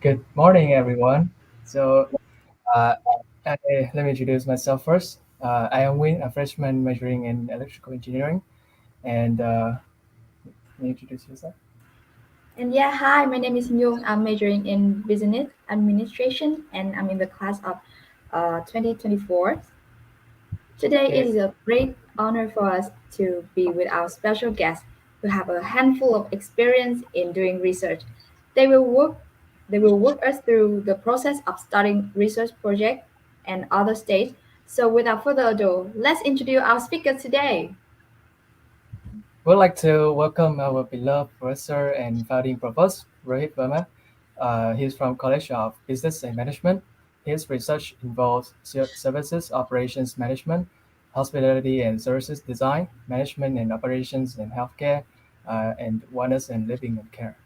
Good morning, everyone. So, uh, let me introduce myself first. I am Win, a freshman majoring in electrical engineering. And can you introduce yourself? And yeah, hi, my name is Myung. I'm majoring in business administration and I'm in the class of 2024. Today Okay. is a great honor for us to be with our special guests who have a handful of experience in doing research. They will work they will walk us through the process of starting research project and other stage. So without further ado, let's introduce our speaker today. We'd like to welcome our beloved professor and founding provost, Rohit Verma. He's from College of Business and Management. His research involves services operations management, hospitality and services design, management and operations in healthcare, and wellness and living and care.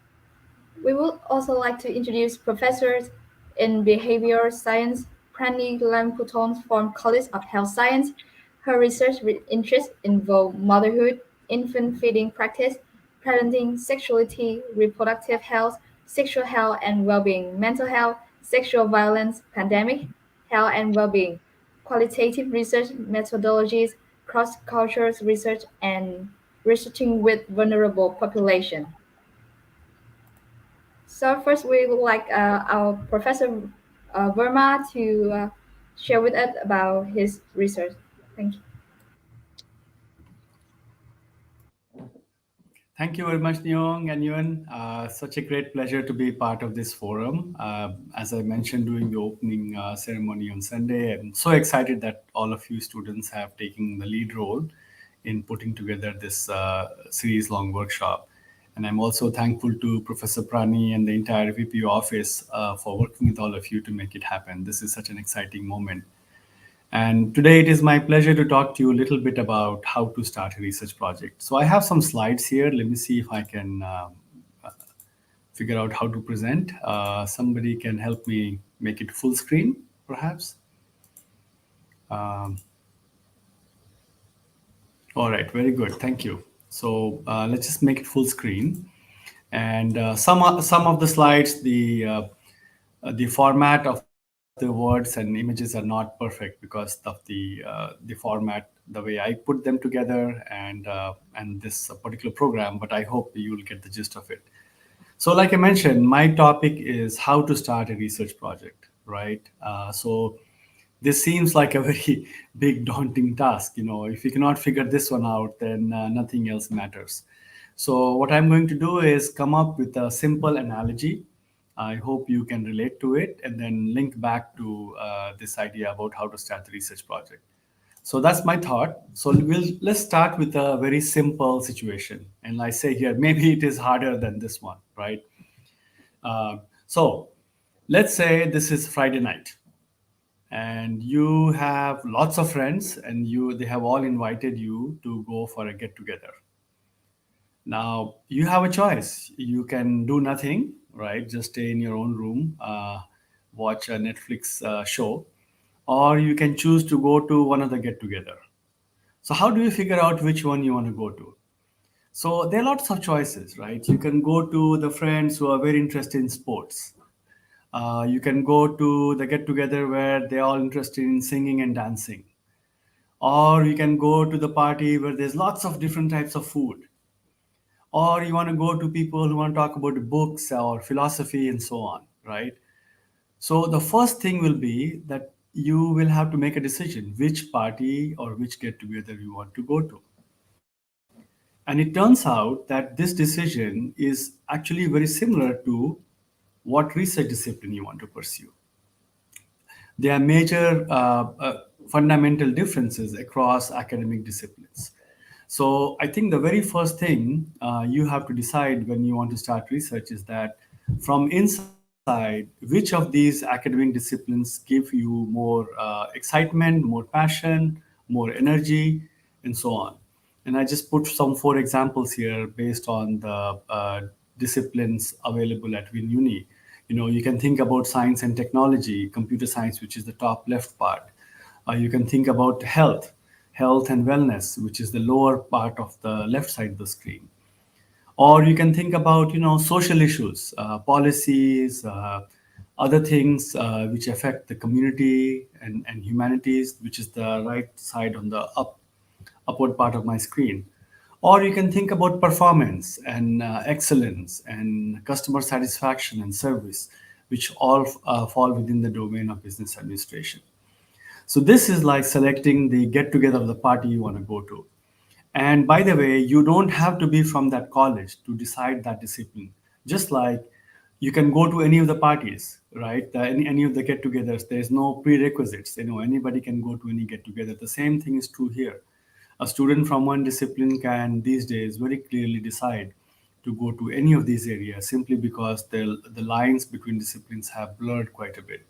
We would also like to introduce professors in behavioral science, Prani Lamputon from College of Health Science. Her research interests involve motherhood, infant feeding practice, parenting, sexuality, reproductive health, sexual health and well-being, mental health, sexual violence, pandemic, health and well-being, qualitative research methodologies, cross-cultural research, and researching with vulnerable population. So first, we would like our Professor Verma to share with us about his research. Thank you. Thank you very much, Nyong and Yuan. Such a great pleasure to be part of this forum. As I mentioned during the opening ceremony on Sunday, I'm so excited that all of you students have taken the lead role in putting together this series-long workshop. And I'm also thankful to Professor Prani and the entire VPU office for working with all of you to make it happen. This is such an exciting moment. And today it is my pleasure to talk to you a little bit about how to start a research project. So I have some slides here. Let me see if I can figure out how to present. Somebody can help me make it full screen, perhaps. Um, all right, very good. Thank you. So let's just make it full screen. And some of the slides, the format of the words and images are not perfect because of the format, the way I put them together, and this particular program. But I hope you will get the gist of it. So, like I mentioned, my topic is how to start a research project, right? So this seems like a very big, daunting task. You know, if you cannot figure this one out, then nothing else matters. So, what I'm going to do is come up with a simple analogy. I hope you can relate to it and then link back to this idea about how to start the research project. So that's my thought. So let's start with a very simple situation. And I say here, maybe it is harder than this one, right? So let's say this is Friday night and you have lots of friends and they have all invited you to go for a get together. Now you have a choice. You can do nothing, right? Just stay in your own room, watch a Netflix show, or you can choose to go to one of the get together. So how do you figure out which one you want to go to? So there are lots of choices, right? You can go to the friends who are very interested in sports. You can go to the get together where they're all interested in singing and dancing. Or you can go to the party where there's lots of different types of food. Or you want to go to people who want to talk about books or philosophy and so on, right? So the first thing will be that you will have to make a decision which party or which get together you want to go to. And it turns out that this decision is actually very similar to what research discipline you want to pursue. There are major fundamental differences across academic disciplines. So I think the very first thing you have to decide when you want to start research is that from inside, which of these academic disciplines give you more excitement, more passion, more energy, and so on. And I just put some four examples here based on the disciplines available at Win Uni. You know, you can think about science and technology, computer science, which is the top left part. You can think about health and wellness, which is the lower part of the left side of the screen. Or you can think about, social issues, policies, other things which affect the community and humanities, which is the right side on the upward part of my screen. Or you can think about performance and excellence and customer satisfaction and service, which all fall within the domain of business administration. So this is like selecting the get together of the party you want to go to. And by the way, you don't have to be from that college to decide that discipline. Just like you can go to any of the parties, right? Any of the get-togethers. There's no prerequisites. Anybody can go to any get-together. The same thing is true here. A student from one discipline can these days very clearly decide to go to any of these areas simply because the lines between disciplines have blurred quite a bit.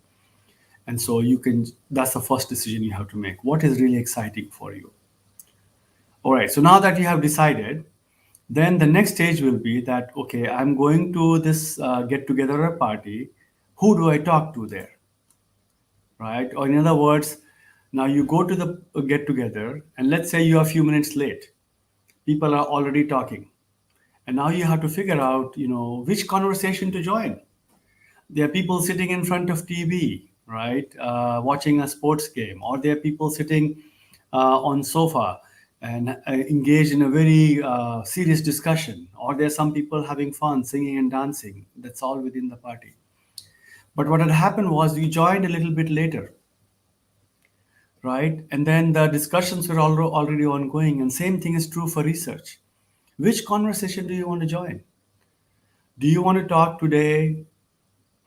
And so that's the first decision you have to make. What is really exciting for you? All right, so now that you have decided, then the next stage will be that, okay, I'm going to this get together or party. Who do I talk to there? Right? Or in other words, now you go to the get together, and let's say you're a few minutes late. People are already talking. And now you have to figure out, which conversation to join. There are people sitting in front of TV, right, watching a sports game, or there are people sitting on sofa and engaged in a very serious discussion, or there are some people having fun, singing and dancing. That's all within the party. But what had happened was you joined a little bit later, right? And then the discussions were already ongoing, and same thing is true for research. Which conversation do you want to join? Do you want to talk today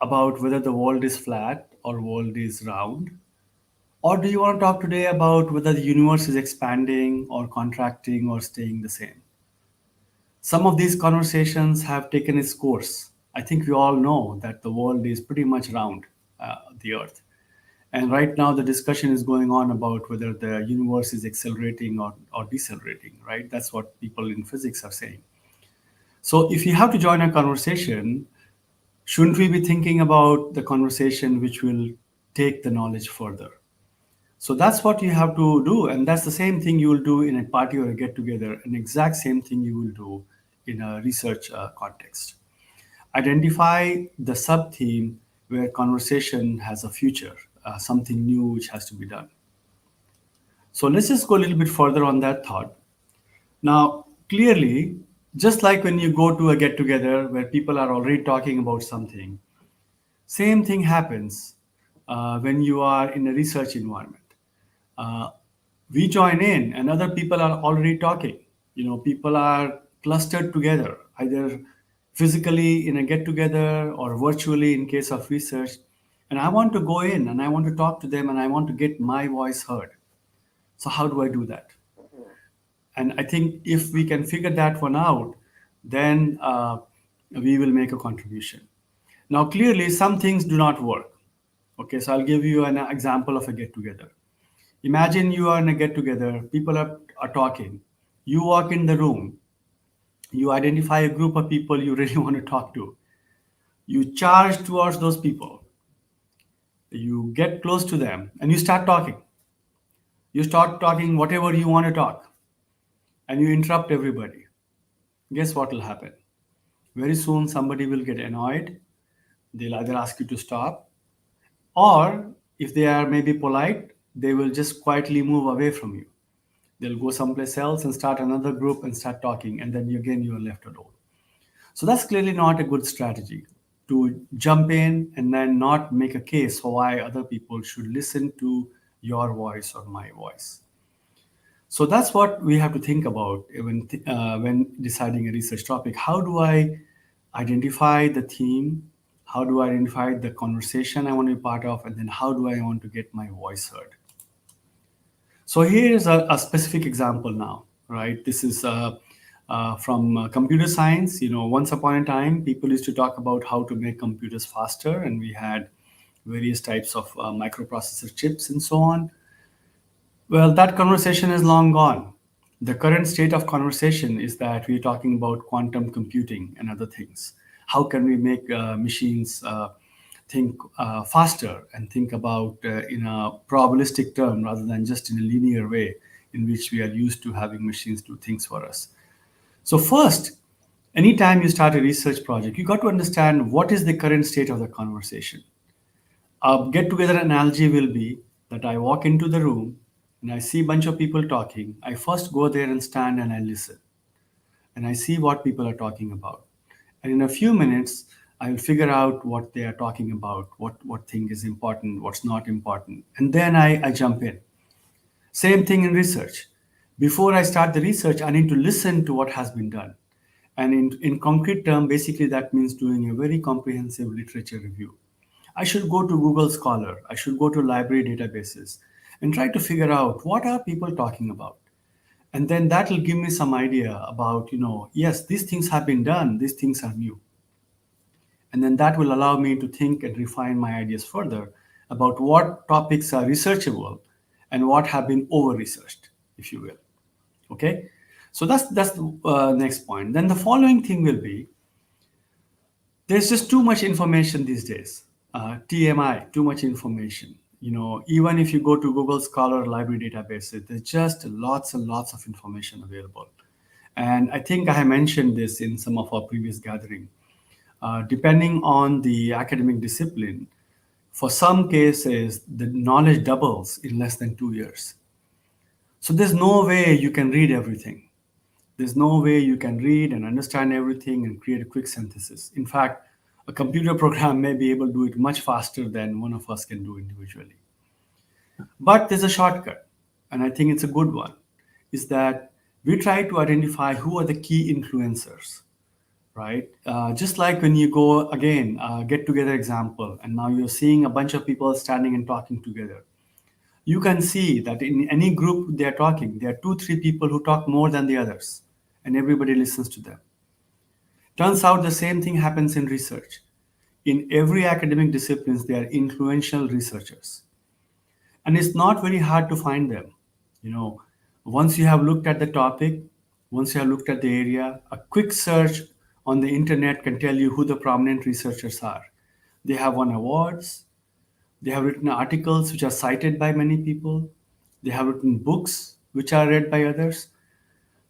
about whether the world is flat or world is round? Or do you want to talk today about whether the universe is expanding or contracting or staying the same? Some of these conversations have taken its course. I think we all know that the world is pretty much round, the earth. And right now, the discussion is going on about whether the universe is accelerating or decelerating, right? That's what people in physics are saying. So if you have to join a conversation, shouldn't we be thinking about the conversation which will take the knowledge further? So that's what you have to do. And that's the same thing you will do in a party or a get together, an exact same thing you will do in a research context. Identify the sub theme where conversation has a future, something new which has to be done. So let's just go a little bit further on that thought. Now, clearly, just like when you go to a get together where people are already talking about something, same thing happens when you are in a research environment. Uh, we join in and other people are already talking. People are clustered together, either physically in a get together or virtually in case of research. And I want to go in and I want to talk to them and I want to get my voice heard. So, how do I do that? And I think if we can figure that one out, then we will make a contribution. Now, clearly, some things do not work. Okay, so I'll give you an example of a get together. Imagine you are in a get together, people are talking. You walk in the room, you identify a group of people you really want to talk to. You charge towards those people, you get close to them, and you start talking. You start talking whatever you want to talk, and you interrupt everybody. Guess what will happen? Very soon, somebody will get annoyed. They'll either ask you to stop, or if they are maybe polite, they will just quietly move away from you. They'll go someplace else and start another group and start talking, and then again you are left alone. So that's clearly not a good strategy to jump in and then not make a case for why other people should listen to your voice or my voice. So that's what we have to think about when deciding a research topic. How do I identify the theme? How do I identify the conversation I want to be part of? And then how do I want to get my voice heard? So here is a specific example now, right? This is from computer science. Once upon a time, people used to talk about how to make computers faster, and we had various types of microprocessor chips and so on. Well, that conversation is long gone. The current state of conversation is that we're talking about quantum computing and other things. How can we make machines think faster and think about in a probabilistic term rather than just in a linear way in which we are used to having machines do things for us? So first, anytime you start a research project, you got to understand what is the current state of the conversation. A get together analogy will be that I walk into the room and I see a bunch of people talking. I first go there and stand and I listen and I see what people are talking about. And in a few minutes, I will figure out what they are talking about, what thing is important, what's not important. And then I jump in. Same thing in research. Before I start the research, I need to listen to what has been done. And in concrete term, basically that means doing a very comprehensive literature review. I should go to Google Scholar. I should go to library databases and try to figure out what are people talking about. And then that will give me some idea about, yes, these things have been done, these things are new. And then that will allow me to think and refine my ideas further about what topics are researchable and what have been over researched, if you will. Okay, so that's the next point. Then the following thing will be there's just too much information these days. TMI, too much information. Even if you go to Google Scholar library databases, there's just lots and lots of information available. And I think I have mentioned this in some of our previous gathering. Depending on the academic discipline, for some cases, the knowledge doubles in less than 2 years. So there's no way you can read everything. There's no way you can read and understand everything and create a quick synthesis. In fact, a computer program may be able to do it much faster than one of us can do individually. But there's a shortcut, and I think it's a good one, is that we try to identify who are the key influencers, right? Just like when you go, again, get together example, and now you're seeing a bunch of people standing and talking together. You can see that in any group they're talking, there are 2, 3 people who talk more than the others, and everybody listens to them. Turns out the same thing happens in research. In every academic disciplines, they are influential researchers. And it's not very hard to find them. You know, once you have looked at the topic, once you have looked at the area, a quick search on the internet can tell you who the prominent researchers are. They have won awards, they have written articles which are cited by many people, they have written books which are read by others.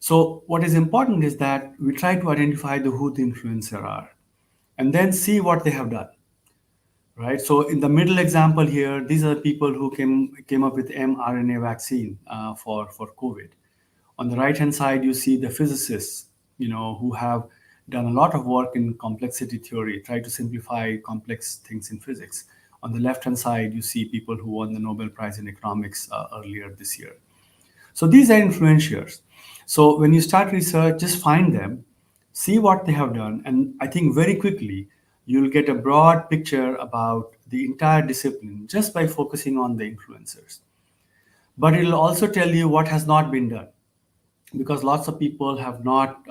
So what is important is that we try to identify who the influencer are and then see what they have done, right? So in the middle example here, these are the people who came up with mRNA vaccine for COVID. On the right hand side, you see the physicists, who have done a lot of work in complexity theory, try to simplify complex things in physics. On the left hand side, you see people who won the Nobel Prize in economics earlier this year. So these are influencers. So when you start research, just find them, see what they have done, and I think very quickly you'll get a broad picture about the entire discipline just by focusing on the influencers. But it'll also tell you what has not been done, because lots of people have not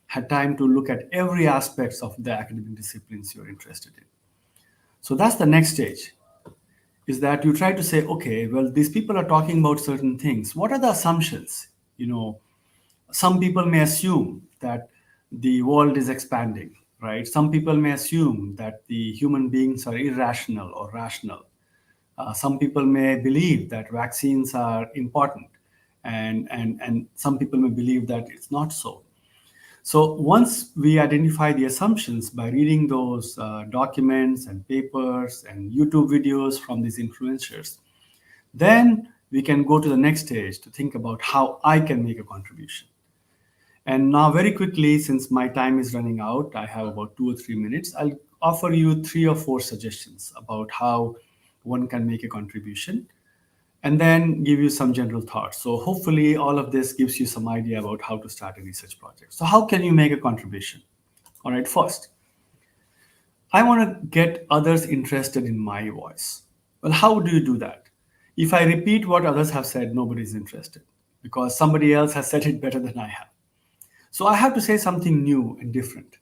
had time to look at every aspects of the academic disciplines you're interested in. So that's the next stage, is that you try to say, okay, well, these people are talking about certain things. What are the assumptions? Some people may assume that the world is expanding, right? Some people may assume that the human beings are irrational or rational. Some people may believe that vaccines are important, and some people may believe that it's not so. So once we identify the assumptions by reading those documents and papers and YouTube videos from these influencers, then we can go to the next stage to think about how I can make a contribution. And now very quickly, since my time is running out, I have about 2 or 3 minutes, I'll offer you 3 or 4 suggestions about how one can make a contribution, and then give you some general thoughts. So hopefully all of this gives you some idea about how to start a research project. So how can you make a contribution? All right, first, I want to get others interested in my voice. Well, how do you do that? If I repeat what others have said, nobody's interested because somebody else has said it better than I have. So I have to say something new and different.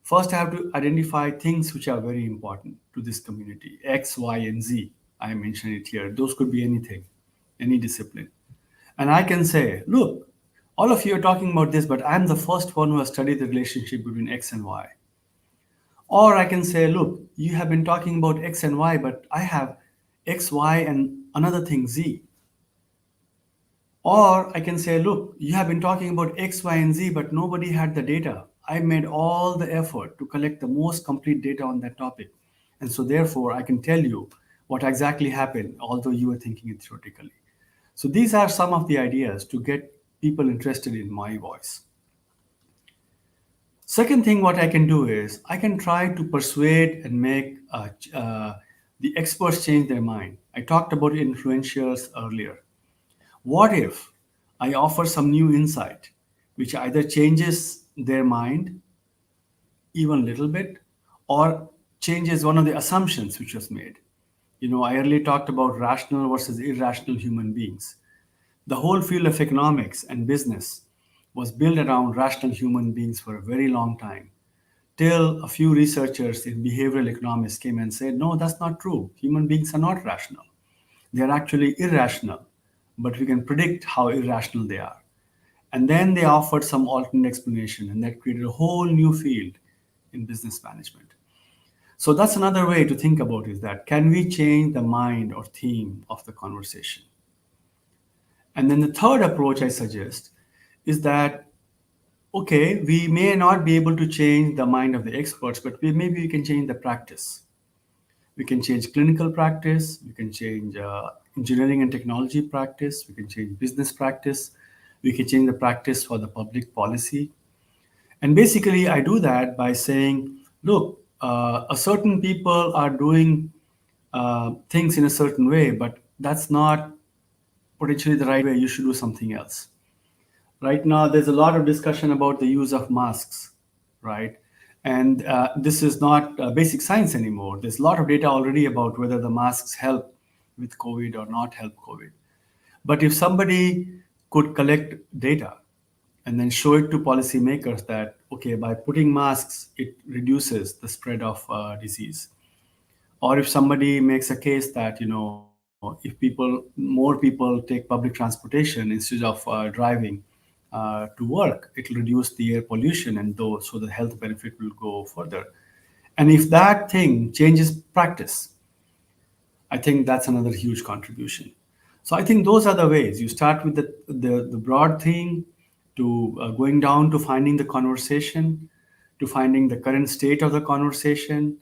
First, I have to identify things which are very important to this community, X, Y, and Z. I mentioned it here. Those could be anything, any discipline. And I can say, look, all of you are talking about this, but I'm the first one who has studied the relationship between X and Y. Or I can say, look, you have been talking about X and Y, but I have X, Y, and another thing, Z. Or I can say, look, you have been talking about X, Y, and Z, but nobody had the data. I made all the effort to collect the most complete data on that topic. And so therefore, I can tell you what exactly happened, although you were thinking it theoretically. So these are some of the ideas to get people interested in my voice. Second thing, what I can do is I can try to persuade and make the experts change their mind. I talked about influencers earlier. What if I offer some new insight which either changes their mind even a little bit or changes one of the assumptions which was made? I earlier talked about rational versus irrational human beings. The whole field of economics and business was built around rational human beings for a very long time, till a few researchers in behavioral economics came and said, no, that's not true. Human beings are not rational. They are actually irrational, but we can predict how irrational they are. And then they offered some alternate explanation, and that created a whole new field in business management. So that's another way to think about is that can we change the mind or theme of the conversation? And then the third approach I suggest is that, okay, we may not be able to change the mind of the experts, but maybe we can change the practice. We can change clinical practice, we can change engineering and technology practice, we can change business practice, we can change the practice for the public policy. And basically, I do that by saying, look, a certain people are doing things in a certain way, but that's not potentially the right way. You should do something else. Right now, there's a lot of discussion about the use of masks, right? And this is not basic science anymore. There's a lot of data already about whether the masks help with COVID or not help COVID. But if somebody could collect data and then show it to policymakers that, okay, by putting masks, it reduces the spread of disease. Or if somebody makes a case that, if more people take public transportation instead of driving to work, it will reduce the air pollution and so the health benefit will go further. And if that thing changes practice, I think that's another huge contribution. So I think those are the ways. You start with the broad thing, to going down to finding the conversation, to finding the current state of the conversation,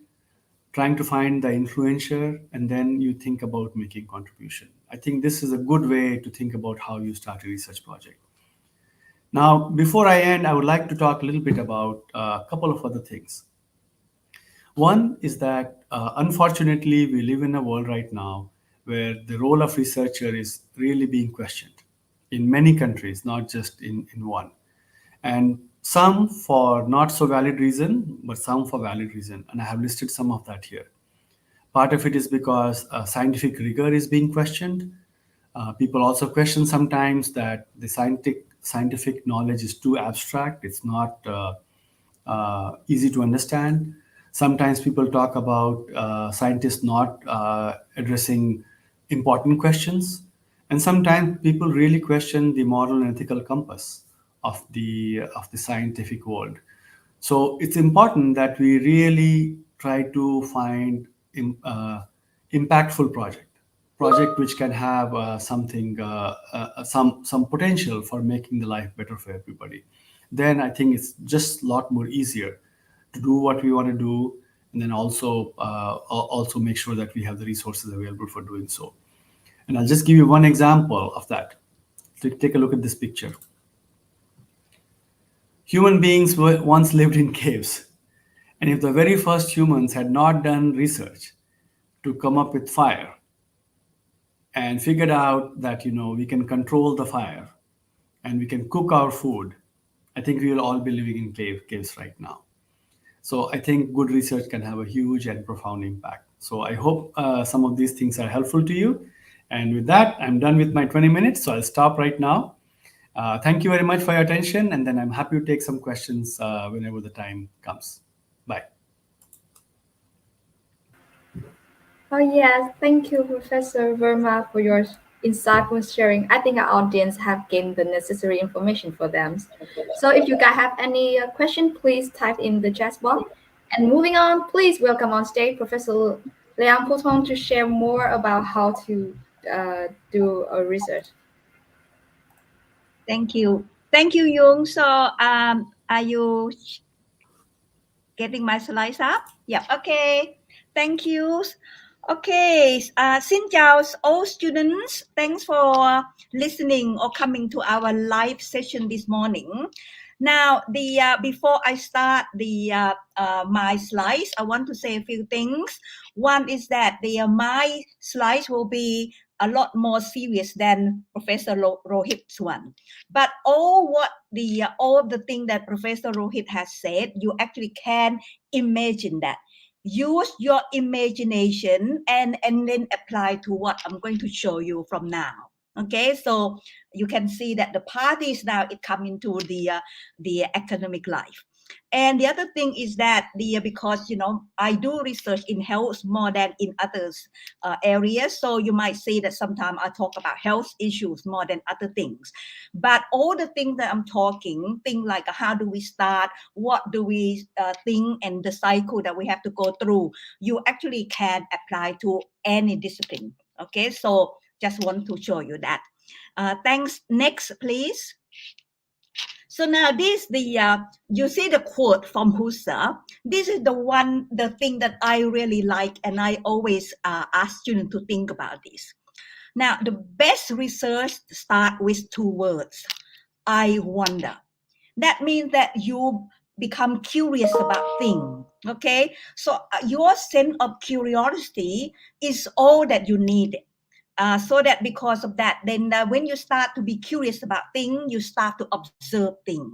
trying to find the influencer, and then you think about making contribution. I think this is a good way to think about how you start a research project. Now, before I end, I would like to talk a little bit about a couple of other things. One is that unfortunately, we live in a world right now where the role of researcher is really being questioned in many countries, not just in one. And some for not so valid reason, but some for valid reason. And I have listed some of that here. Part of it is because scientific rigor is being questioned. People also question sometimes that the scientific knowledge is too abstract. It's not easy to understand. Sometimes people talk about scientists not addressing important questions. And sometimes people really question the moral and ethical compass of the scientific world. So it's important that we really try to find impactful project which can have something some potential for making the life better for everybody. Then I think it's just a lot more easier to do what we want to do, and then also make sure that we have the resources available for doing so. And I'll just give you one example of that. Take a look at this picture. Human beings once lived in caves. And if the very first humans had not done research to come up with fire and figured out that, we can control the fire and we can cook our food, I think we will all be living in caves right now. So I think good research can have a huge and profound impact. So I hope some of these things are helpful to you. And with that, I'm done with my 20 minutes. So I'll stop right now. Thank you very much for your attention. And then I'm happy to take some questions whenever the time comes. Bye. Oh, yes. Thank you, Professor Verma, for your insightful sharing. I think our audience have gained the necessary information for them. So if you guys have any question, please type in the chat box. And moving on, please welcome on stage Professor Liang Putong to share more about how to do a research. Thank you. Thank you, Yung. So are you getting my slides up? Yeah, okay. Thank you. Okay, xin chào all students. Thanks for listening or coming to our live session this morning. Now, before I start my slides, I want to say a few things. One is that my slides will be a lot more serious than Professor Rohit's one. But all the thing that Professor Rohit has said, you actually can imagine that. Use your imagination and then apply to what I'm going to show you from now. Okay, so you can see that the parties now it come into the academic life. And the other thing is that because I do research in health more than in others areas, so you might see that sometimes I talk about health issues more than other things. But all the things that I'm talking, things like how do we start, what do we think, and the cycle that we have to go through, you actually can apply to any discipline. Okay, so just want to show you that. Thanks. Next, please. So now this you see the quote from Husserl. This is the thing that I really like, and I always ask students to think about this. Now, the best research start with two words: I wonder. That means that you become curious about things. Okay, so your sense of curiosity is all that you need. So that because of that, then when you start to be curious about things, you start to observe things.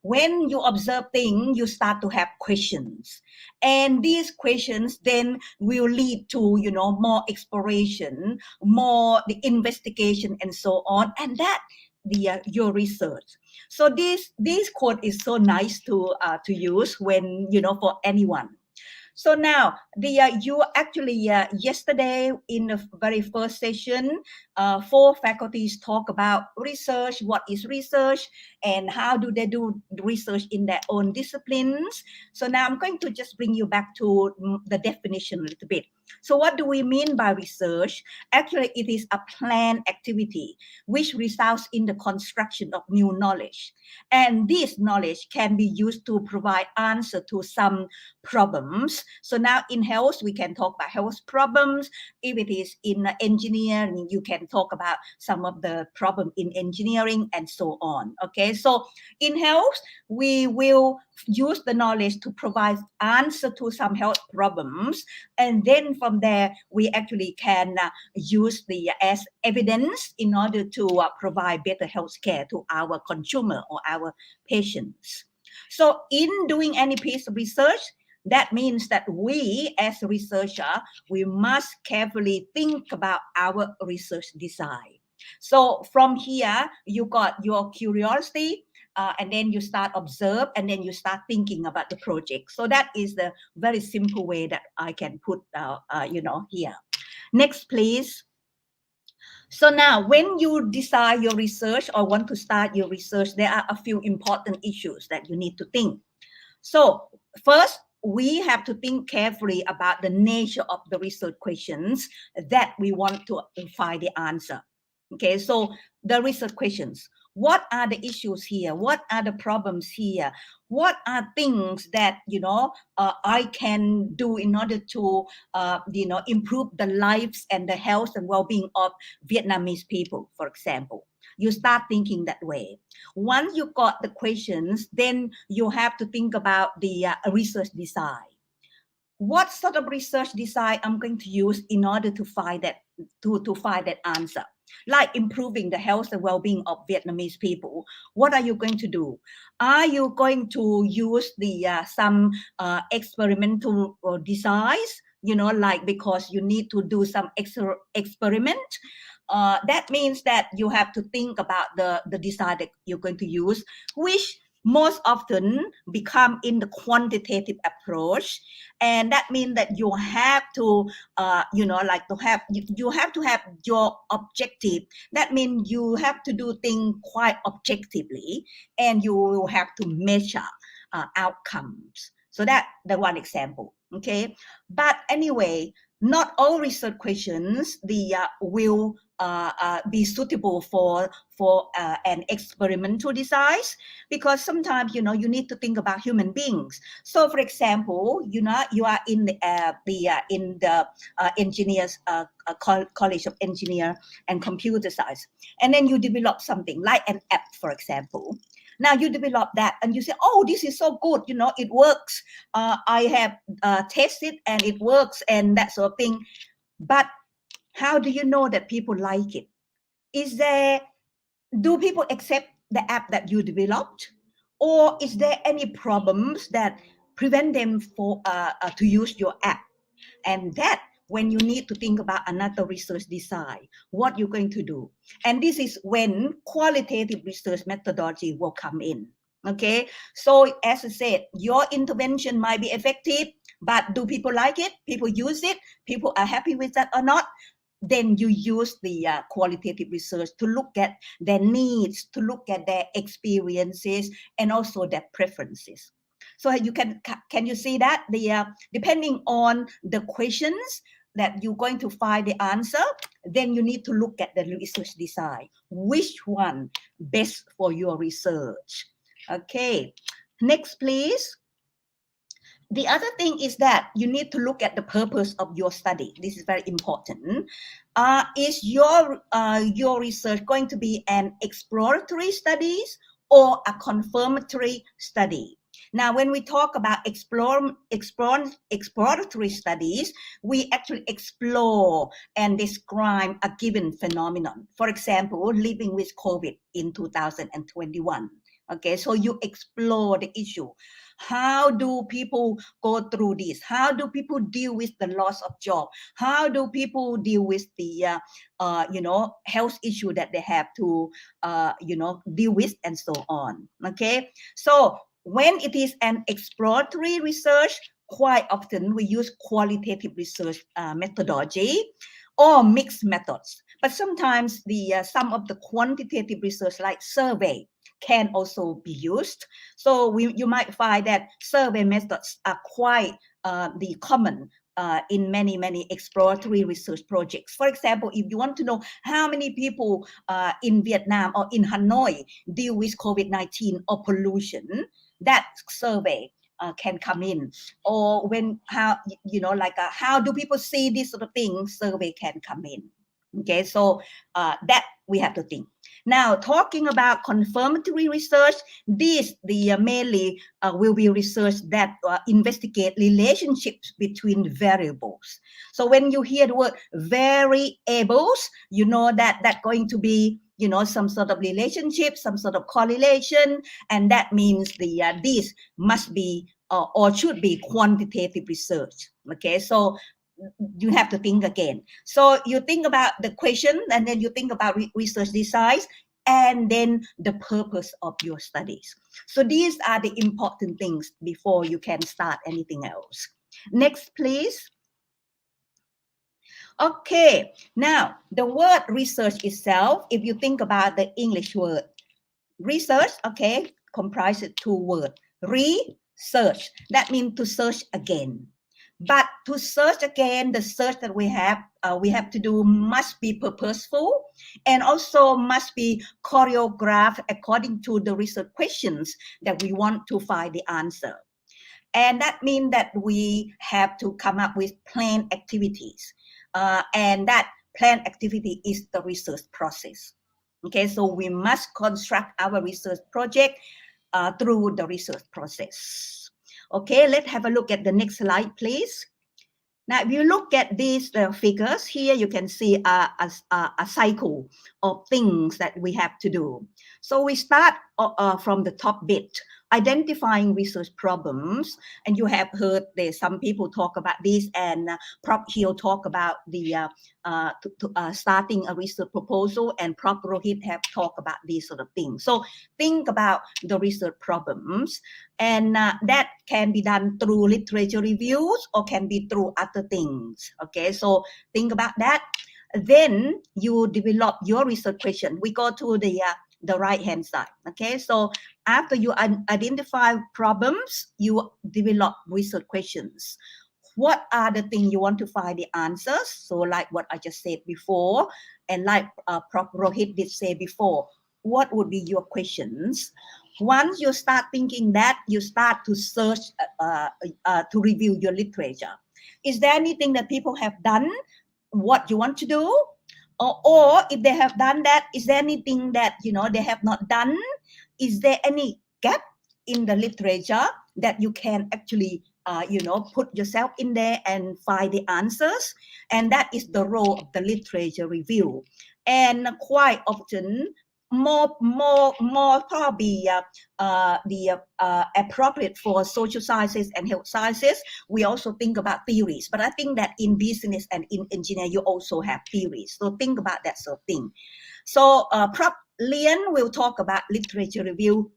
When you observe things, you start to have questions, and these questions then will lead to more exploration, more the investigation, and so on, and that your research. So this quote is so nice to use when for anyone. So now you actually yesterday in the very first session, 4 faculties talk about research, what is research, and how do they do research in their own disciplines. So now I'm going to just bring you back to the definition a little bit. So what do we mean by research? Actually, it is a planned activity which results in the construction of new knowledge. And this knowledge can be used to provide answer to some problems. So now in health, we can talk about health problems. If it is in engineering, you can talk about some of the problem in engineering and so on. Okay, so in health, we will use the knowledge to provide answer to some health problems, and then from there we actually can use as evidence in order to provide better health care to our consumer or our patients. So in doing any piece of research, that means that we as a researcher, we must carefully think about our research design. So from here, you got your curiosity, and then you start observe, and then you start thinking about the project. So that is the very simple way that I can put, here. Next, please. So now, when you decide your research or want to start your research, there are a few important issues that you need to think. So first, we have to think carefully about the nature of the research questions that we want to find the answer. Okay, so the research questions. What are the issues here? What are the problems here? What are things that I can do in order to improve the lives and the health and well-being of Vietnamese people, for example? You start thinking that way. Once you got the questions, then you have to think about the research design. What sort of research design I'm going to use in order to find that find that answer? Like improving the health and well-being of Vietnamese people. What are you going to do? Are you going to use some experimental designs? Like because you need to do some experiment. That means that you have to think about the design that you're going to use, which most often become in the quantitative approach. And that means that you have to you have to have your objective. That means you have to do things quite objectively, and you will have to measure outcomes. So that the one example. Okay, but anyway, not all research questions will be suitable for an experimental design, because sometimes you need to think about human beings. So, for example, you are in the engineers college of engineer and computer science, and then you develop something like an app, for example. Now you develop that and you say, oh, this is so good, it works. I have tested and it works and that sort of thing. But how do you know that people like it? Do people accept the app that you developed? Or is there any problems that prevent them to use your app? And that when you need to think about another research design, what you're going to do. And this is when qualitative research methodology will come in. Okay, so as I said, your intervention might be effective, but do people like it? People use it? People are happy with that or not? Then you use the qualitative research to look at their needs, to look at their experiences, and also their preferences. So you can you see that depending on the questions that you're going to find the answer, then you need to look at the research design. Which one best for your research? Okay, next please. The other thing is that you need to look at the purpose of your study. This is very important. Is your research going to be an exploratory studies or a confirmatory study? Now, when we talk about exploratory studies, we actually explore and describe a given phenomenon. For example, living with COVID in 2021. Okay, so you explore the issue. How do people go through this? How do people deal with the loss of job? How do people deal with the health issue that they have to deal with, and so on? Okay, so when it is an exploratory research, quite often we use qualitative research methodology or mixed methods. But sometimes some of the quantitative research, like survey, can also be used. So you might find that survey methods are quite the common in many exploratory research projects. For example, if you want to know how many people in Vietnam or in Hanoi deal with COVID-19 or pollution, that survey can come in. Or how do people see this sort of thing, survey can come in. Okay, so that we have to think. Now, talking about confirmatory research, these mainly will be research that investigate relationships between variables. So when you hear the word variables, you know that that's going to be some sort of relationship, some sort of correlation, and that means this must be or should be quantitative research. Okay, so you have to think again. So you think about the question, and then you think about research designs, and then the purpose of your studies. So these are the important things before you can start anything else. Next, please. Okay, now the word research itself, if you think about the English word research, okay, comprises two words. Research, that means to search again. But to search again, the search that we have to do must be purposeful, and also must be choreographed according to the research questions that we want to find the answer. And that means that we have to come up with planned activities. And that planned activity is the research process. Okay, so we must construct our research project through the research process. Okay, let's have a look at the next slide, please. Now, if you look at these figures here, you can see a cycle of things that we have to do. So we start from the top bit, identifying research problems. And you have heard some people talk about this, and Prof. Hill talk about the starting a research proposal, and Prof. Rohit have talked about these sort of things. So think about the research problems, and that can be done through literature reviews or can be through other things. Okay, so think about that. Then you develop your research question. We go to the right hand side. Okay, so after you identify problems, you develop research questions. What are the things you want to find the answers? So like what I just said before, and like Prof. Rohit did say before, what would be your questions? Once you start thinking that, you start to search, to review your literature. Is there anything that people have done, what you want to do? Or if they have done that, is there anything that, they have not done? Is there any gap in the literature that you can actually, put yourself in there and find the answers? And that is the role of the literature review. And quite often, more probably appropriate for social sciences and health sciences, we also think about theories. But I think that in business and in engineering, you also have theories. So think about that sort of thing. So Prof. Lian will talk about literature review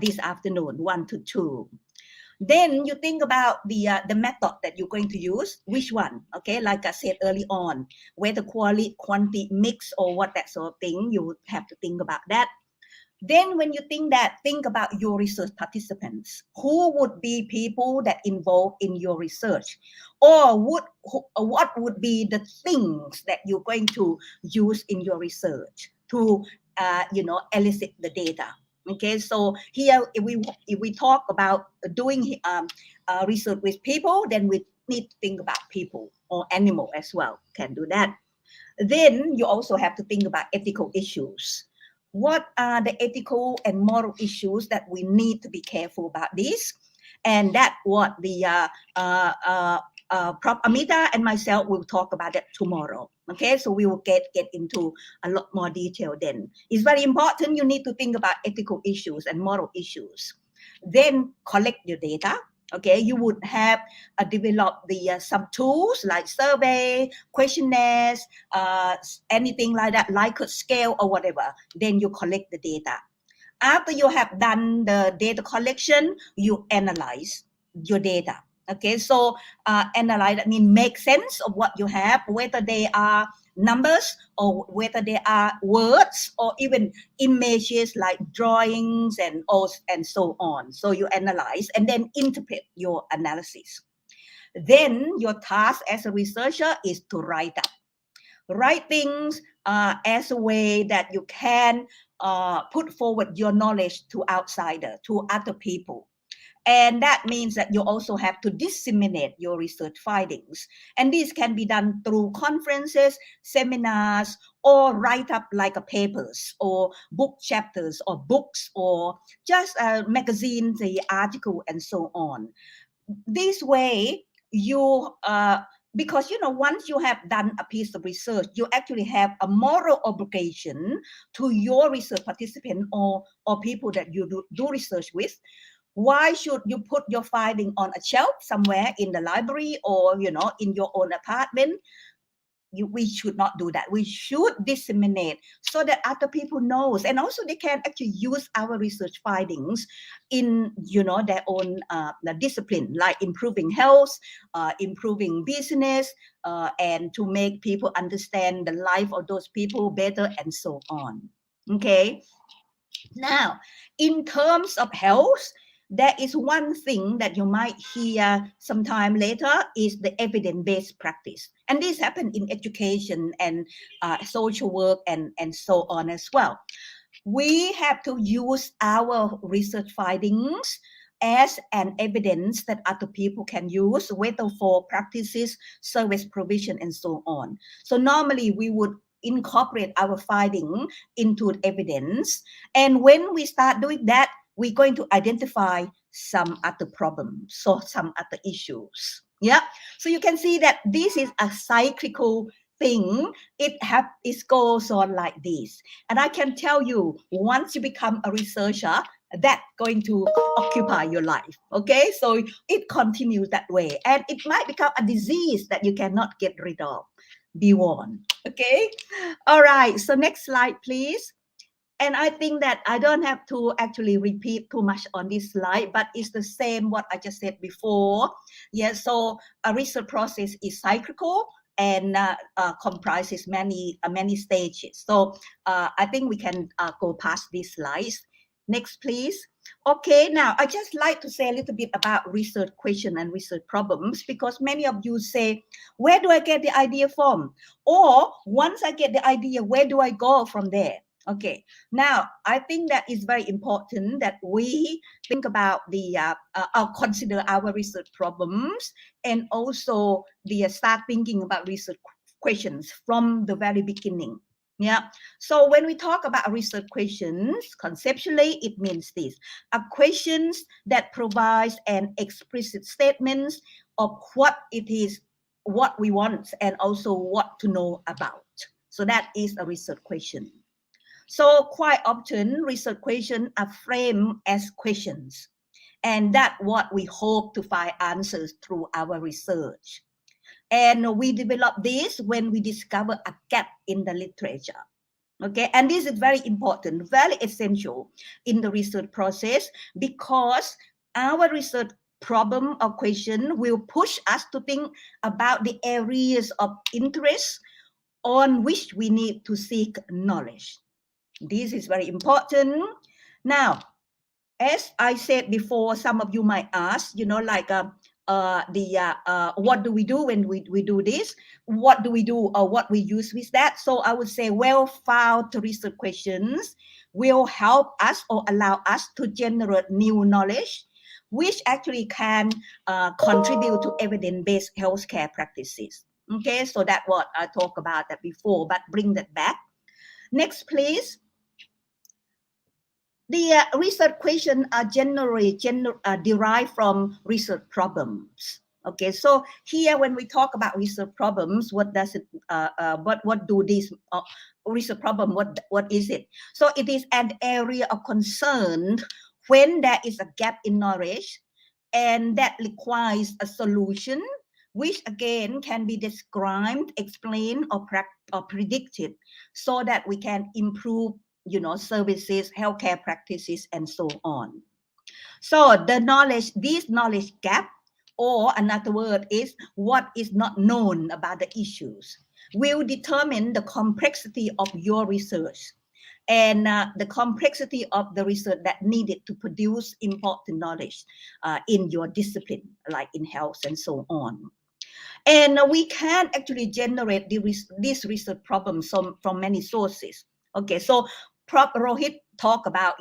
this afternoon, 1 to 2. Then you think about the method that you're going to use, which one, okay? Like I said early on, whether quality, quantity, mix, or what that sort of thing, you would have to think about that. Then when you think that, think about your research participants. Who would be people that involved in your research? Or what would be the things that you're going to use in your research to, elicit the data? Okay, so here, if we talk about doing research with people, then we need to think about people or animal as well, can do that. Then you also have to think about ethical issues. What are the ethical and moral issues that we need to be careful about this? And that what the Prof. Amita and myself will talk about that tomorrow. Okay, so we will get into a lot more detail then. It's very important. You need to think about ethical issues and moral issues. Then collect your data. Okay, you would have developed the some tools like survey, questionnaires, anything like that, Likert scale or whatever. Then you collect the data. After you have done the data collection, you analyze your data. Okay, so analyze, that means make sense of what you have, whether they are numbers or whether they are words or even images like drawings and so on. So you analyze and then interpret your analysis. Then your task as a researcher is to write up. Write things as a way that you can put forward your knowledge to outsiders, to other people. And that means that you also have to disseminate your research findings. And this can be done through conferences, seminars, or write up like papers or book chapters or books or just magazines, the article and so on. This way, you because once you have done a piece of research, you actually have a moral obligation to your research participant or people that you do research with. Why should you put your finding on a shelf somewhere in the library or in your own apartment? We should not do that. We should disseminate so that other people knows, and also they can actually use our research findings in their own discipline, like improving health, improving business, and to make people understand the life of those people better and so on. Okay. Now, in terms of health, there is one thing that you might hear sometime later is the evidence-based practice. And this happens in education and social work and so on as well. We have to use our research findings as an evidence that other people can use, whether for practices, service provision, and so on. So normally we would incorporate our finding into evidence. And when we start doing that, we're going to identify some other problems, so some other issues. Yeah. So you can see that this is a cyclical thing. It goes on like this. And I can tell you, once you become a researcher, that's going to occupy your life. Okay. So it continues that way. And it might become a disease that you cannot get rid of. Be warned. Okay. All right. So next slide, please. And I think that I don't have to actually repeat too much on this slide, but it's the same what I just said before. Yeah, so a research process is cyclical and comprises many stages. So I think we can go past these slides. Next, please. Okay, now I just like to say a little bit about research question and research problems, because many of you say, where do I get the idea from? Or once I get the idea, where do I go from there? Okay, now I think that is very important that we think about the consider our research problems, and also start thinking about research questions from the very beginning. Yeah. So when we talk about research questions, conceptually, it means this: are questions that provides an explicit statements of what it is, what we want, and also what to know about. So that is a research question. So quite often, research questions are framed as questions, and that's what we hope to find answers through our research. And we develop this when we discover a gap in the literature. Okay, and this is very important, very essential in the research process, because our research problem or question will push us to think about the areas of interest on which we need to seek knowledge. This is very important. Now, as I said before, some of you might ask, what do we do when we do this? What do we do, or what we use with that? So I would say well-found research questions will help us or allow us to generate new knowledge, which actually can contribute to evidence-based healthcare practices. Okay, so that's what I talked about that before, but bring that back. Next, please. The research questions are generally derived from research problems. Okay, so here when we talk about research problems, what does it? What do these research problem? What is it? So it is an area of concern when there is a gap in knowledge, and that requires a solution, which again can be described, explained, or predicted, so that we can improve services, healthcare practices, and so on. So this knowledge gap, or another word is what is not known about the issues, will determine the complexity of your research and the complexity of the research that needed to produce important knowledge in your discipline, like in health and so on. And we can actually generate these research problems from many sources. Okay, so Rohit talk about,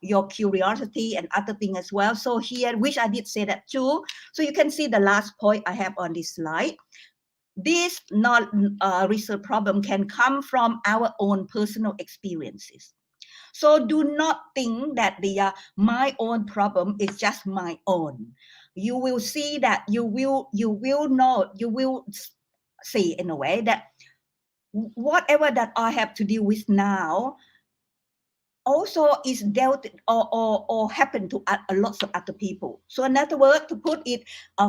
your curiosity and other things as well. So here, which I did say that too. So you can see the last point I have on this slide. This research problem can come from our own personal experiences. So do not think that my own problem is just my own. You will see that you will see in a way that whatever that I have to deal with now also is dealt or happen to a lots of other people. So another word to put it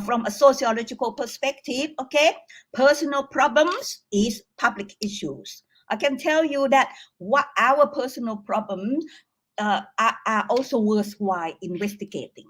from a sociological perspective, okay, personal problems is public issues. I can tell you that what our personal problems are also worthwhile investigating,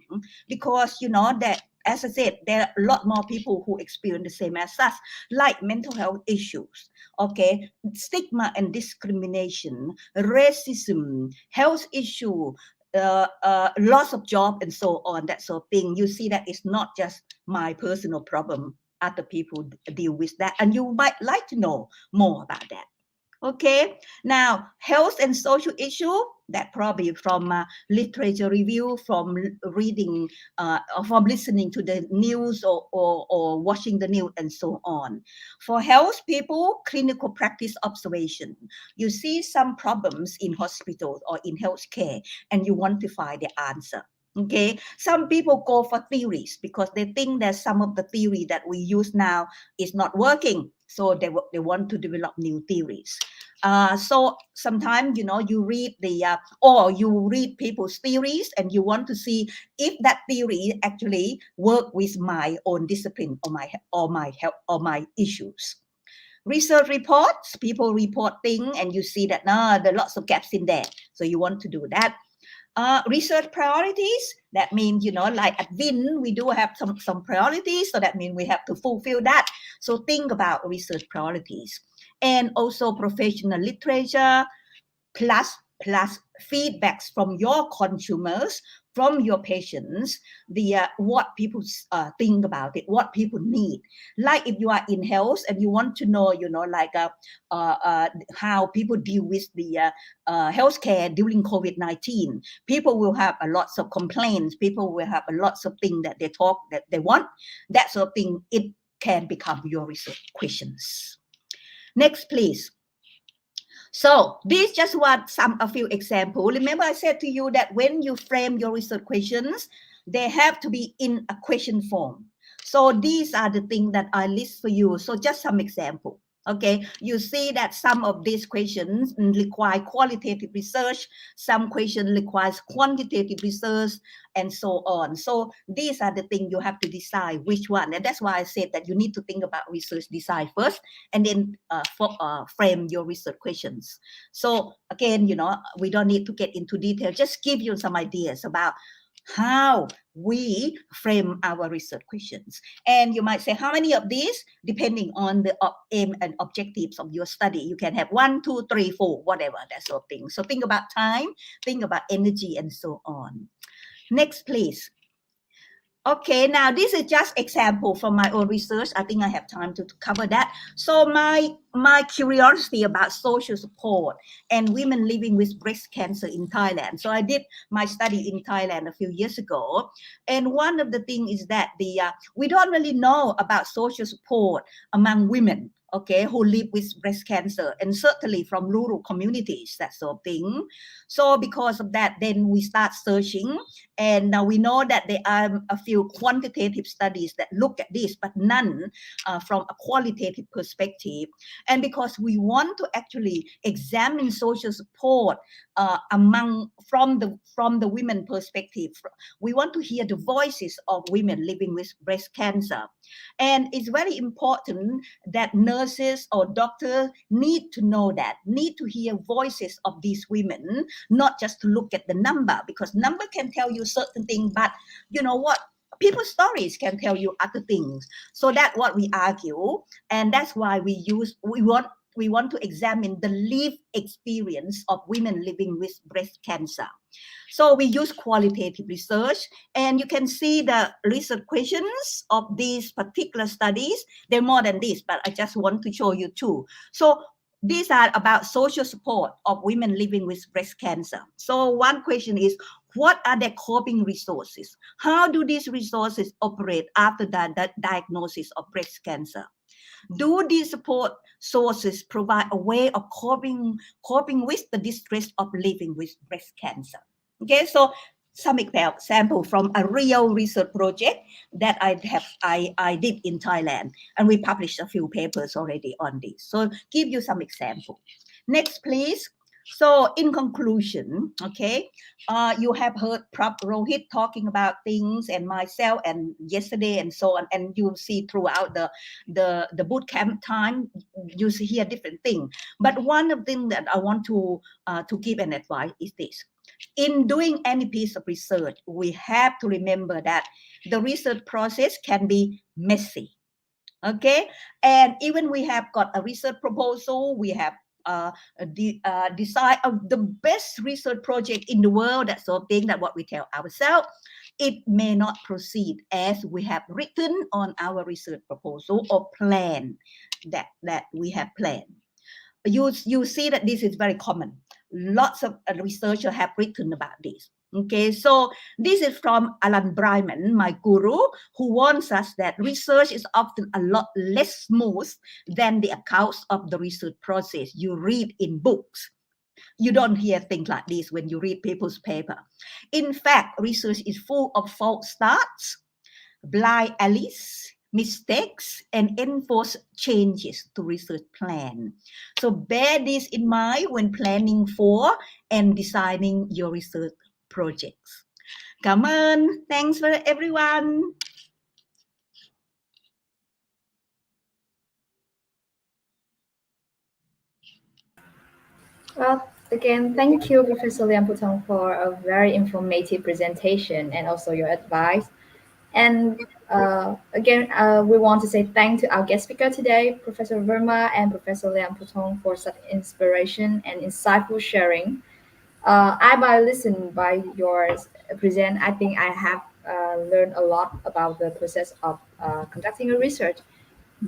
because that, as I said, there are a lot more people who experience the same as us, like mental health issues, okay, stigma and discrimination, racism, health issue, loss of job, and so on, that sort of thing. You see that it's not just my personal problem. Other people deal with that, and you might like to know more about that. Okay, now health and social issue, that probably from literature review, from reading, from listening to the news or watching the news and so on. For health people, clinical practice observation. You see some problems in hospitals or in healthcare and you want to find the answer. Okay, some people go for theories because they think that some of the theory that we use now is not working. So they want to develop new theories. So sometimes, you read or you read people's theories and you want to see if that theory actually work with my own discipline or my health or my issues. Research reports, people report things and you see that there are lots of gaps in there. So you want to do that. Research priorities, that means, like at WIN, we do have some priorities. So that means we have to fulfill that. So think about research priorities. And also professional literature, plus plus feedbacks from your consumers, from your patients, the what people think about it, what people need. Like if you are in health and you want to know, like how people deal with the healthcare during COVID-19, people will have a lots of complaints. People will have a lots of things that they want. That sort of thing, it can become your research questions. Next, please. So these just a few examples. Remember I said to you that when you frame your research questions, they have to be in a question form. So these are the things that I list for you. So just some example. Okay, you see that some of these questions require qualitative research, some questions requires quantitative research, and so on. So these are the things you have to decide which one. And that's why I said that you need to think about research design first, and then frame your research questions. So again, we don't need to get into detail, just give you some ideas about how we frame our research questions. And you might say, how many of these? Depending on the aim and objectives of your study, you can have 1, 2, 3, 4, whatever, that sort of thing. So think about time, think about energy, and so on. Next, please. Okay, now this is just example from my own research. I think I have time to cover that. So my curiosity about social support and women living with breast cancer in Thailand. So I did my study in Thailand a few years ago, and one of the things is that we don't really know about social support among women, okay, who live with breast cancer, and certainly from rural communities, that sort of thing. So because of that, then we start searching, and now we know that there are a few quantitative studies that look at this, but none from a qualitative perspective. And because we want to actually examine social support from the women perspective, we want to hear the voices of women living with breast cancer. And it's very important that nurses or doctors need to know that, need to hear voices of these women, not just to look at the number, because number can tell you certain things, but you know what? People's stories can tell you other things. So that's what we argue, and that's why we want to examine the lived experience of women living with breast cancer. So we use qualitative research, and you can see the research questions of these particular studies. There are more than this, but I just want to show you two. So these are about social support of women living with breast cancer. So one question is, what are their coping resources? How do these resources operate after the diagnosis of breast cancer? Do these support sources provide a way of coping with the distress of living with breast cancer? Okay, so some example from a real research project that I did in Thailand, and we published a few papers already on this. So give you some example. Next, please. So in conclusion, okay, you have heard Prof. Rohit talking about things, and myself, and yesterday, and so on, and you'll see throughout the boot camp time, you hear different things. But one of the things that I want to give an advice is this. In doing any piece of research, we have to remember that the research process can be messy. Okay, and even we have got a research proposal, we have decide the best research project in the world, that sort of thing, that what we tell ourselves, it may not proceed as we have written on our research proposal or plan that we have planned. You see that this is very common. Lots of researchers have written about this. Okay, so this is from Alan Bryman, my guru, who warns us that research is often a lot less smooth than the accounts of the research process you read in books. You don't hear things like this when you read people's paper. In fact, research is full of false starts, blind alleys, mistakes, and enforced changes to research plan. So bear this in mind when planning for and designing your research projects. Cảm ơn. Thanks for everyone. Well, again, thank you, Professor Liang Putong, for a very informative presentation and also your advice. And again, we want to say thank to our guest speaker today, Professor Verma and Professor Liang Putong, for such inspiration and insightful sharing. by listen by yours present, I think I have learned a lot about the process of conducting a research.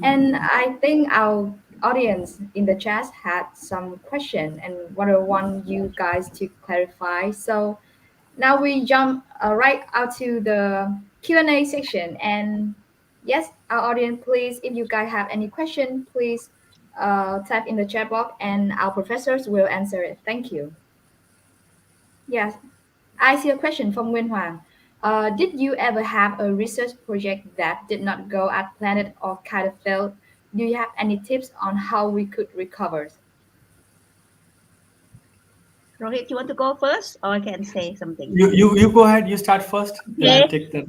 And I think our audience in the chat had some question and what I want you guys to clarify. So now we jump right out to the Q&A section. And yes, our audience, please, if you guys have any question, please type in the chat box and our professors will answer it. Thank you. Yes, I see a question from Nguyen Hoàng. Did you ever have a research project that did not go as planned or kind of failed? Do you have any tips on how we could recover? Rohit, you want to go first, or I can say something? You go ahead. You start first. Then Okay. I'll take the.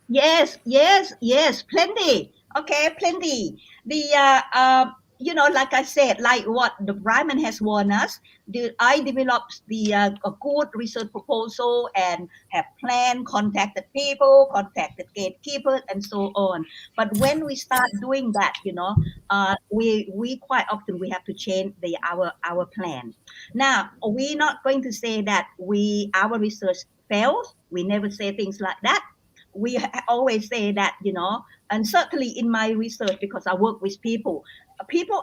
Yes, plenty. Okay, plenty. Like I said, like what the Brahman has warned us, I developed a good research proposal and have planned, contacted people, contacted gatekeepers, and so on. But when we start doing that, we quite often we have to change our plan. Now, we're not going to say that our research failed. We never say things like that. We always say that, and certainly in my research, because I work with people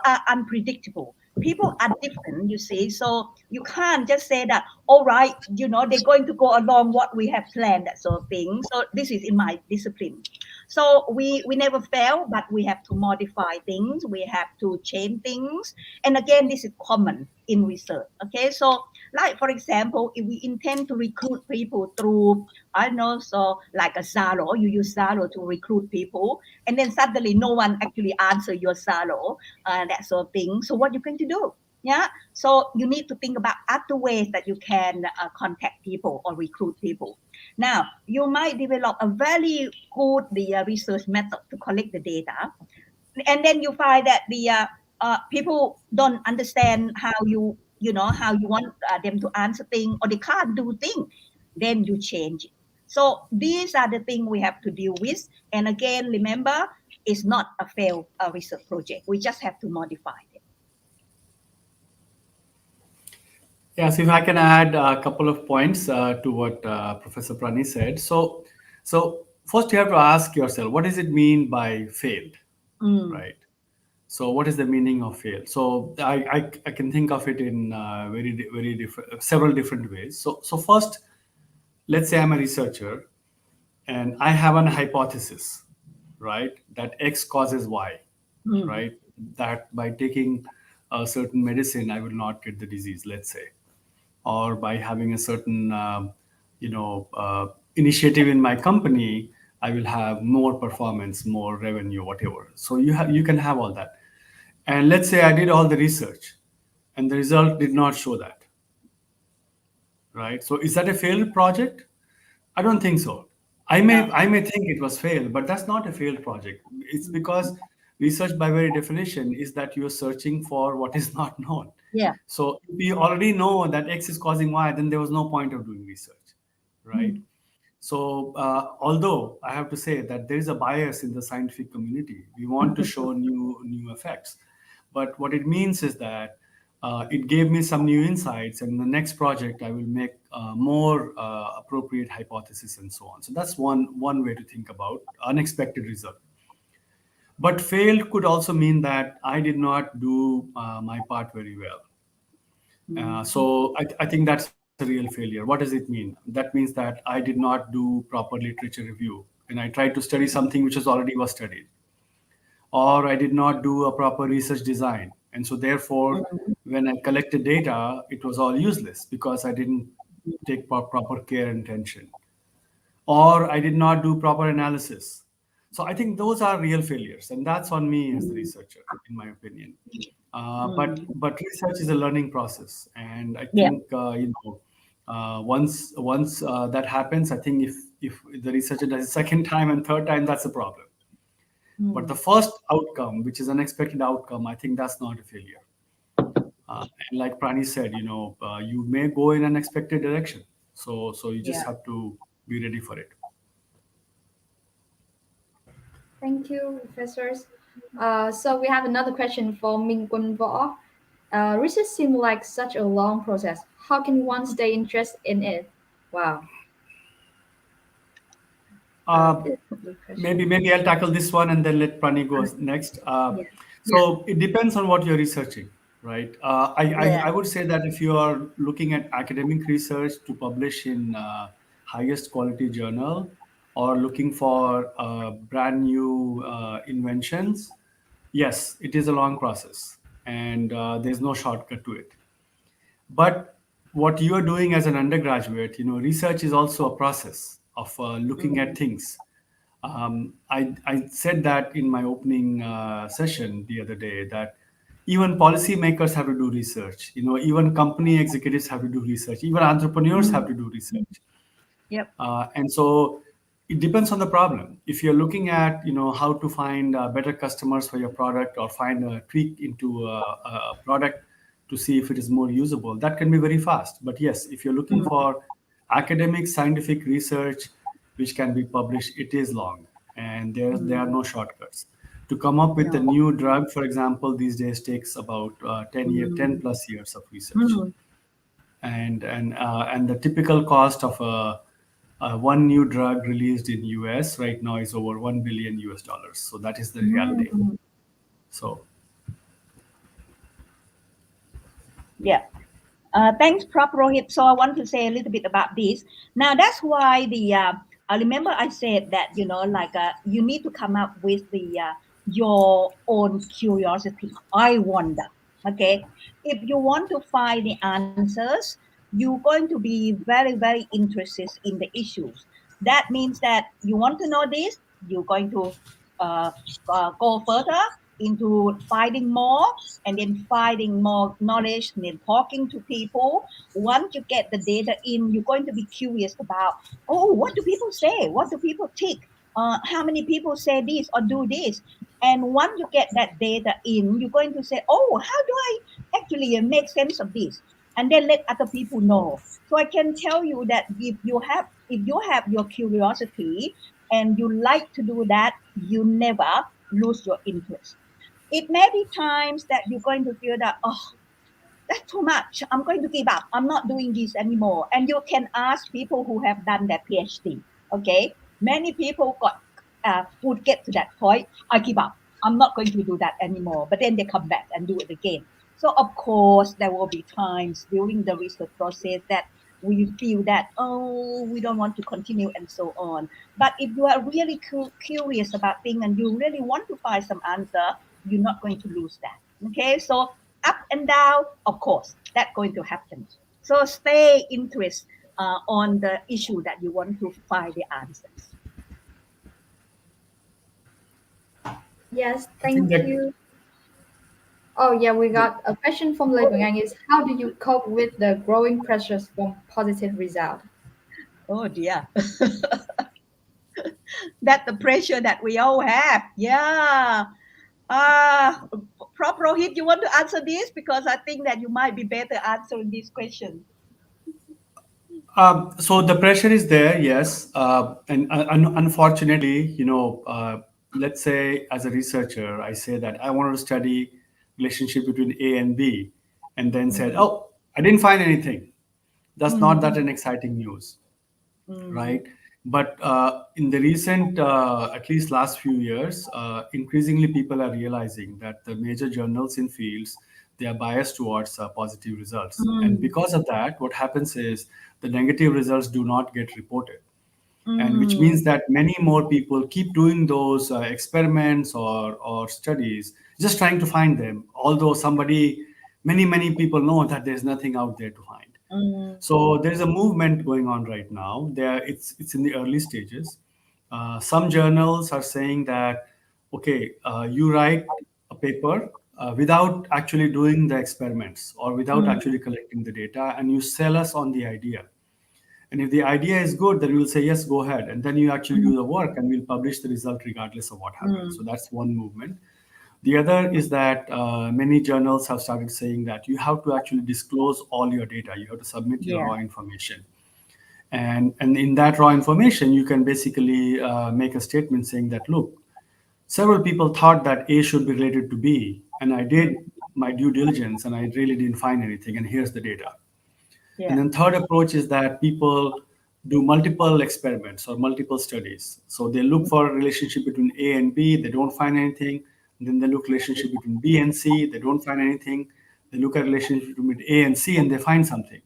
are unpredictable. People are different, you see. So you can't just say that, all right, they're going to go along what we have planned, that sort of thing. So this is in my discipline. So we never fail, but we have to modify things. We have to change things. And again, this is common in research. Okay, so like for example, if we intend to recruit people through, I know, so like a Zalo, you use Zalo to recruit people, and then suddenly no one actually answer your Zalo, that sort of thing. So what you're going to do? Yeah. So you need to think about other ways that you can contact people or recruit people. Now, you might develop a very good research method to collect the data, and then you find that the people don't understand how how you want them to answer things, or they can't do things. Then you change it. So these are the things we have to deal with. And again, remember, it's not a failed research project. We just have to modify it. Yes, if I can add a couple of points to what Professor Prani said. So first you have to ask yourself, what does it mean by failed, right? So what is the meaning of fail? So I can think of it in very different, several different ways. So first, let's say I'm a researcher and I have an hypothesis, right? That X causes Y, right? That by taking a certain medicine, I will not get the disease, let's say, or by having a certain, initiative in my company, I will have more performance, more revenue, whatever. So you can have all that. And let's say I did all the research and the result did not show that, right? So is that a failed project? I don't think so. I may think it was failed, but that's not a failed project. It's because research by very definition is that you're searching for what is not known. Yeah. So if we already know that X is causing Y, then there was no point of doing research, right? So although I have to say that there is a bias in the scientific community, we want to show new effects. But what it means is that it gave me some new insights, and in the next project I will make more appropriate hypothesis and so on. So that's one way to think about unexpected result. But failed could also mean that I did not do my part very well. So I think that's a real failure. What does it mean? That means that I did not do proper literature review, and I tried to study something which was studied, or I did not do a proper research design, and so therefore, when I collected data, it was all useless because I didn't take proper care and attention, or I did not do proper analysis. So I think those are real failures, and that's on me as the researcher, in my opinion. But research is a learning process, and I Yeah. think once that happens, I think if the researcher does it second time and third time, that's a problem. But the first outcome, which is unexpected outcome, I think that's not a failure. And like Prani said, you may go in an unexpected direction, so you just have to be ready for it. Thank you, professors. So we have another question from Minh Quân Võ. Research seems like such a long process. how can one stay interested in it? Wow, Uh, this is a good question. maybe I'll tackle this one and then let Prani go next. Yeah, yeah. So it depends on what you're researching, right? Yeah. I would say that if you are looking at academic research to publish in highest quality journal, or looking for brand new inventions, yes, it is a long process, and there's no shortcut to it. But what you are doing as an undergraduate, research is also a process of looking at Mm, things. I said that in my opening session the other day, that even policymakers have to do research. Even company executives have to do research. Even entrepreneurs have mm, to do research. yep. And so it depends on the problem. If you're looking at, how to find better customers for your product, or find a tweak into a product to see if it is more usable, that can be very fast. But yes, if you're looking Mm, for academic scientific research which can be published, it is long, and there are mm, no shortcuts. To come up with a no. new drug, for example, these days takes about 10 Mm, plus years of research, mm, and the typical cost of one new drug released in US right now is over 1 billion US dollars. So that is the reality. mm. So Yeah. Thanks, Prof. Rohit. So I want to say a little bit about this. Now, that's why I remember I said that, you need to come up with your own curiosity. I wonder. Okay. If you want to find the answers, you're going to be very, very interested in the issues. That means that you want to know this, you're going to uh, go further into finding more, and then finding more knowledge, and then talking to people. Once you get the data in, you're going to be curious about, oh, what do people say? What do people think? How many people say this or do this? And once you get that data in, you're going to say, oh, how do I actually make sense of this? And then let other people know. So I can tell you that if you have your curiosity and you like to do that, you never lose your interest. It may be times that you're going to feel that, oh, that's too much. I'm going to give up. I'm not doing this anymore. And you can ask people who have done their PhD. Okay. Many people would get to that point. I give up. I'm not going to do that anymore. But then they come back and do it again. So of course there will be times during the research process that we feel that, oh, we don't want to continue and so on. But if you are really curious about things and you really want to find some answer, you're not going to lose that. Okay. So up and down, of course, that's going to happen. So stay interested on the issue that you want to find the answers. Yes, I think thank that you. Oh yeah, we got a question from Lê Tuấn Anh is how do you cope with the growing pressures from positive result? Oh dear. That's the pressure that we all have. Yeah. Uh, Prof. Rohit, you want to answer this? Because I think that you might be better answering this question. so the pressure is there, yes, and unfortunately, let's say as a researcher, I say that I wanted to study relationship between A and B, and then said, Mm, oh, I didn't find anything. That's not that mm, an exciting news, mm, right? But in the recent, at least last few years, increasingly people are realizing that the major journals in fields, they are biased towards positive results, and mm, because of that, what happens is the negative results do not get reported, and which mm, means that many more people keep doing those experiments or studies, just trying to find them, although many people know that there's nothing out there to find. mm, So there is a movement going on right now. It's in the early stages. Some journals are saying that, okay, you write a paper without actually doing the experiments or without mm, actually collecting the data, and you sell us on the idea. And if the idea is good, then we'll say yes, go ahead, and then you actually mm, do the work, and we'll publish the result regardless of what happens. mm, So that's one movement. The other is that many journals have started saying that you have to actually disclose all your data. You have to submit your yeah. raw information. And in that raw information, you can basically make a statement saying that, look, several people thought that A should be related to B, and I did my due diligence and I really didn't find anything, and here's the data. Yeah. And then third approach is that people do multiple experiments or multiple studies. So they look for a relationship between A and B, they don't find anything. Then they look relationship between B and C, they don't find anything. They look at relationship between A and C and they find something.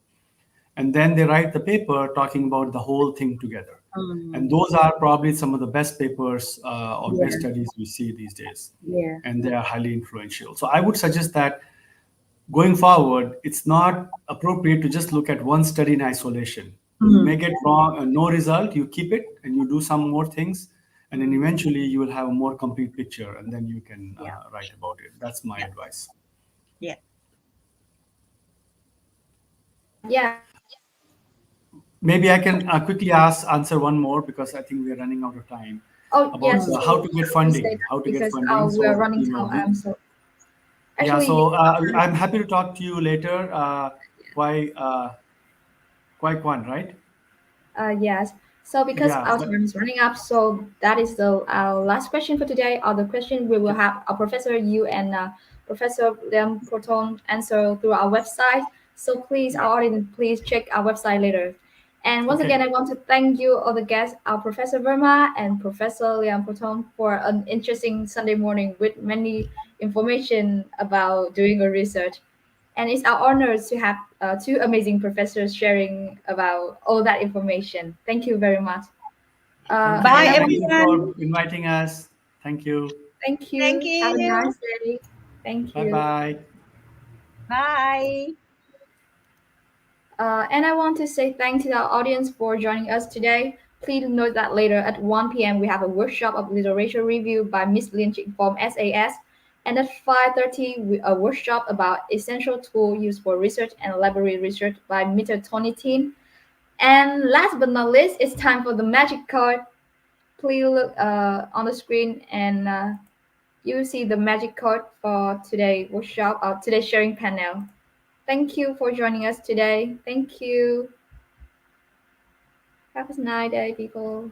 And then they write the paper talking about the whole thing together. And those are probably some of the best papers or best studies we see these days. Yeah. And they are highly influential. So I would suggest that going forward, it's not appropriate to just look at one study in isolation. You may get wrong, no result, you keep it and you do some more things. And then eventually you will have a more complete picture and then you can write about it. That's my advice. Yeah. Yeah. Maybe I can quickly answer one more because I think we are running out of time. Oh, About yes. how to get funding. Because we are running time. So actually, so I'm happy to talk to you later. Kwai Kwan, right? Yes. So because Yeah, our time is running up, so that is our last question for today. Other question we will have our Professor Yu and Professor Liam Proton answer through our website. So please, our audience, please check our website later. And once again, I want to thank you, all the guests, our Professor Verma and Professor Liam Proton, for an interesting Sunday morning with many information about doing a research. And it's our honor to have two amazing professors sharing about all that information. Thank you very much. Bye, Thank you everyone. for inviting us. Thank you. Thank you. Thank Have a you. nice day. Thank you. Bye-bye. Bye. And I want to say thanks to our audience for joining us today. Please note that later at 1 p.m. we have a workshop of literature review by Miss Lin Ching from SAS. And at 5:30, a workshop about essential tool used for research and library research by Mr. Tony Tin. And last but not least, it's time for the magic card. Please look on the screen and you will see the magic card for today's workshop or today's sharing panel. Thank you for joining us today. Thank you. Have a nice day, people.